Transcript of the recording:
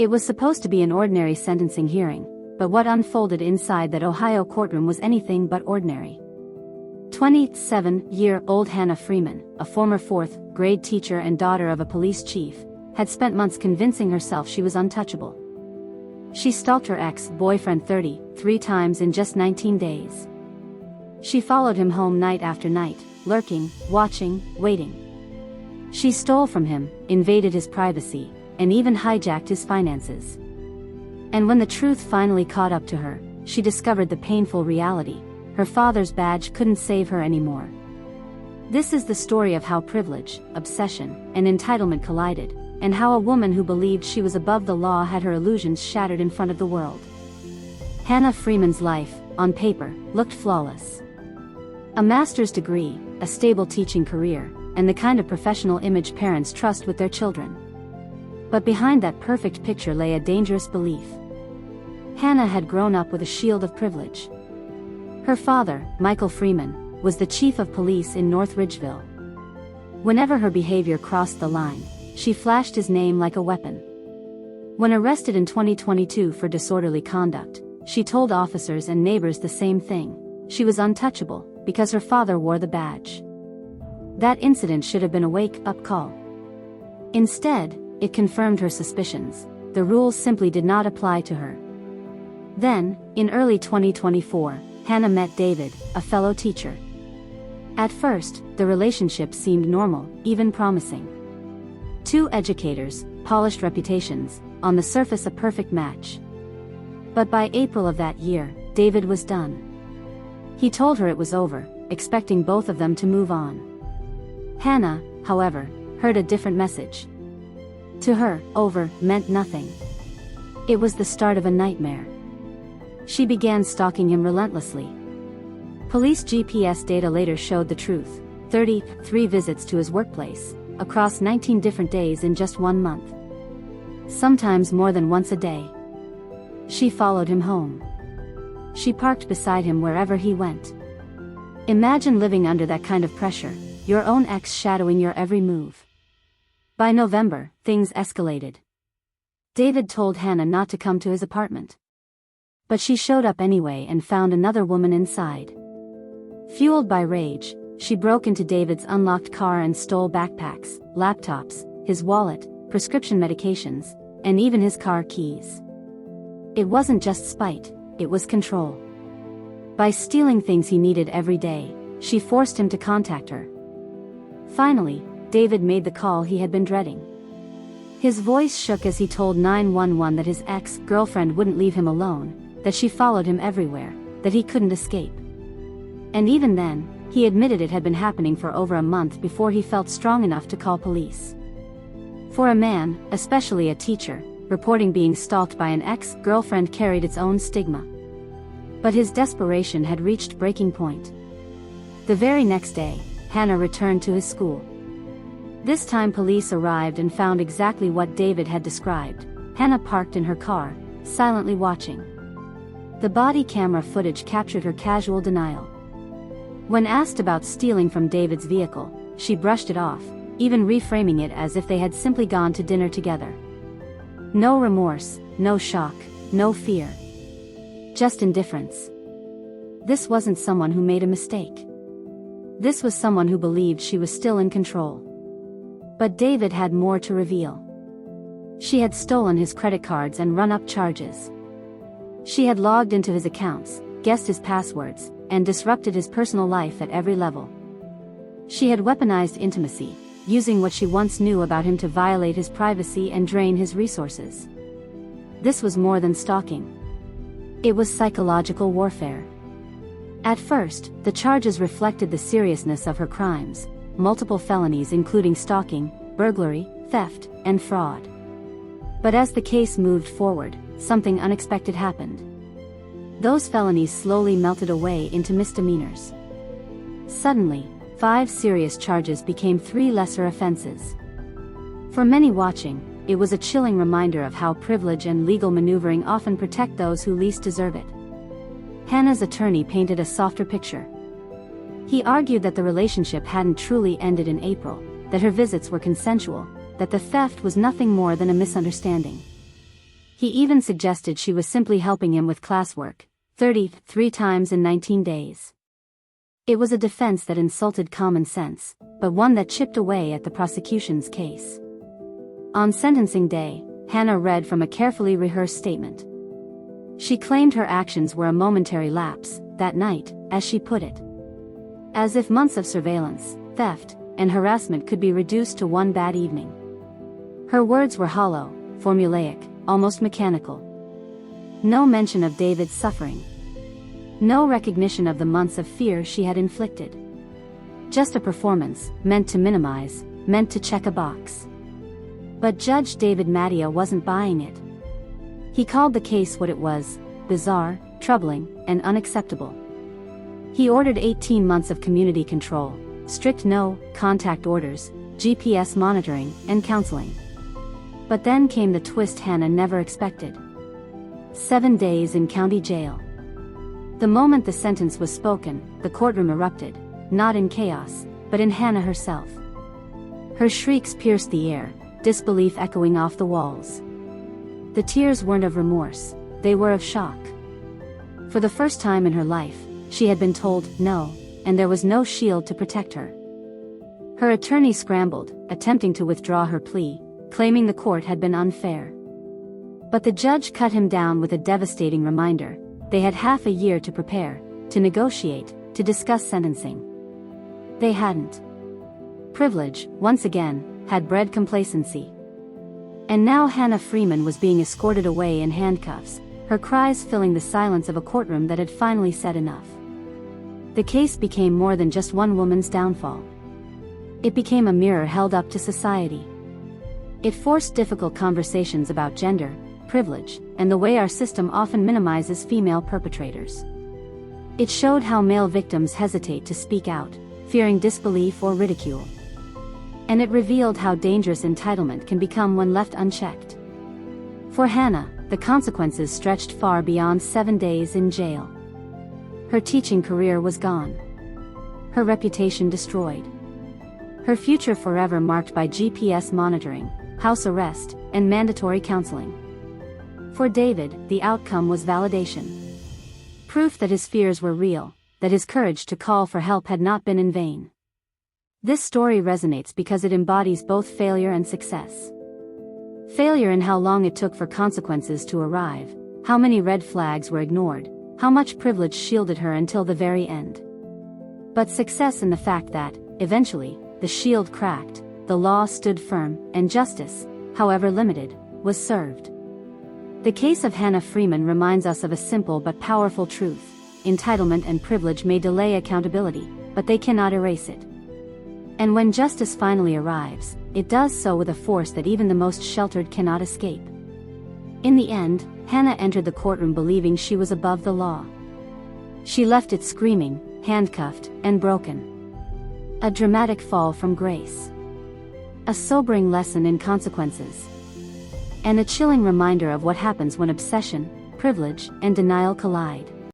It was supposed to be an ordinary sentencing hearing, but what unfolded inside that Ohio courtroom was anything but ordinary. 27-year-old Hannah Freeman, a former fourth-grade teacher and daughter of a police chief, had spent months convincing herself she was untouchable. She stalked her ex-boyfriend 33 times in just 19 days. She followed him home night after night, lurking, watching, waiting. She stole from him, invaded his privacy, and even hijacked his finances. And when the truth finally caught up to her, she discovered the painful reality: her father's badge couldn't save her anymore. This is the story of how privilege, obsession, and entitlement collided, and how a woman who believed she was above the law had her illusions shattered in front of the world. Hannah Freeman's life, on paper, looked flawless. A master's degree, a stable teaching career, and the kind of professional image parents trust with their children. But behind that perfect picture lay a dangerous belief. Hannah had grown up with a shield of privilege. Her father, Michael Freeman, was the chief of police in North Ridgeville. Whenever her behavior crossed the line, she flashed his name like a weapon. When arrested in 2022 for disorderly conduct, she told officers and neighbors the same thing: she was untouchable, because her father wore the badge. That incident should have been a wake-up call. Instead, it confirmed her suspicions. The rules simply did not apply to her. Then, in early 2024, Hannah met David, a fellow teacher. At first, the relationship seemed normal, even promising. Two educators, polished reputations, on the surface a perfect match. But by April of that year, David was done. He told her it was over, expecting both of them to move on. Hannah, however, heard a different message. To her, over meant nothing. It was the start of a nightmare. She began stalking him relentlessly. Police GPS data later showed the truth: 33 visits to his workplace, across 19 different days in just 1 month. Sometimes more than once a day. She followed him home. She parked beside him wherever he went. Imagine living under that kind of pressure, your own ex shadowing your every move. By November, things escalated. David told Hannah not to come to his apartment. But she showed up anyway and found another woman inside. Fueled by rage, she broke into David's unlocked car and stole backpacks, laptops, his wallet, prescription medications, and even his car keys. It wasn't just spite, it was control. By stealing things he needed every day, she forced him to contact her. Finally, David made the call he had been dreading. His voice shook as he told 911 that his ex-girlfriend wouldn't leave him alone, that she followed him everywhere, that he couldn't escape. And even then, he admitted it had been happening for over a month before he felt strong enough to call police. For a man, especially a teacher, reporting being stalked by an ex-girlfriend carried its own stigma. But his desperation had reached breaking point. The very next day, Hannah returned to his school. This time police arrived and found exactly what David had described: Hannah parked in her car, silently watching. The body camera footage captured her casual denial. When asked about stealing from David's vehicle, she brushed it off, even reframing it as if they had simply gone to dinner together. No remorse, no shock, no fear. Just indifference. This wasn't someone who made a mistake. This was someone who believed she was still in control. But David had more to reveal. She had stolen his credit cards and run up charges. She had logged into his accounts, guessed his passwords, and disrupted his personal life at every level. She had weaponized intimacy, using what she once knew about him to violate his privacy and drain his resources. This was more than stalking. It was psychological warfare. At first, the charges reflected the seriousness of her crimes: multiple felonies including stalking, burglary, theft, and fraud. But as the case moved forward, something unexpected happened. Those felonies slowly melted away into misdemeanors. Suddenly, 5 serious charges became 3 lesser offenses. For many watching, it was a chilling reminder of how privilege and legal maneuvering often protect those who least deserve it. Hannah's attorney painted a softer picture. He argued that the relationship hadn't truly ended in April, that her visits were consensual, that the theft was nothing more than a misunderstanding. He even suggested she was simply helping him with classwork, 33 times in 19 days. It was a defense that insulted common sense, but one that chipped away at the prosecution's case. On sentencing day, Hannah read from a carefully rehearsed statement. She claimed her actions were a momentary lapse, that night, as she put it. As if months of surveillance, theft, and harassment could be reduced to one bad evening. Her words were hollow, formulaic, almost mechanical. No mention of David's suffering. No recognition of the months of fear she had inflicted. Just a performance, meant to minimize, meant to check a box. But Judge David Mattia wasn't buying it. He called the case what it was: bizarre, troubling, and unacceptable. He ordered 18 months of community control, strict no-contact orders, GPS monitoring, and counseling. But then came the twist Hannah never expected. 7 days in county jail. The moment the sentence was spoken, the courtroom erupted, not in chaos, but in Hannah herself. Her shrieks pierced the air, disbelief echoing off the walls. The tears weren't of remorse, they were of shock. For the first time in her life, she had been told no, and there was no shield to protect her. Her attorney scrambled, attempting to withdraw her plea, claiming the court had been unfair. But the judge cut him down with a devastating reminder: they had half a year to prepare, to negotiate, to discuss sentencing. They hadn't. Privilege, once again, had bred complacency. And now Hannah Freeman was being escorted away in handcuffs, her cries filling the silence of a courtroom that had finally said enough. The case became more than just one woman's downfall. It became a mirror held up to society. It forced difficult conversations about gender, privilege, and the way our system often minimizes female perpetrators. It showed how male victims hesitate to speak out, fearing disbelief or ridicule. And it revealed how dangerous entitlement can become when left unchecked. For Hannah, the consequences stretched far beyond 7 days in jail. Her teaching career was gone. Her reputation destroyed. Her future forever marked by GPS monitoring, house arrest, and mandatory counseling. For David, the outcome was validation. Proof that his fears were real, that his courage to call for help had not been in vain. This story resonates because it embodies both failure and success. Failure in how long it took for consequences to arrive, how many red flags were ignored, how much privilege shielded her until the very end. But success in the fact that, eventually, the shield cracked, the law stood firm, and justice, however limited, was served. The case of Hannah Freeman reminds us of a simple but powerful truth: entitlement and privilege may delay accountability, but they cannot erase it. And when justice finally arrives, it does so with a force that even the most sheltered cannot escape. In the end, Hannah entered the courtroom believing she was above the law. She left it screaming, handcuffed, and broken. A dramatic fall from grace. A sobering lesson in consequences. And a chilling reminder of what happens when obsession, privilege, and denial collide.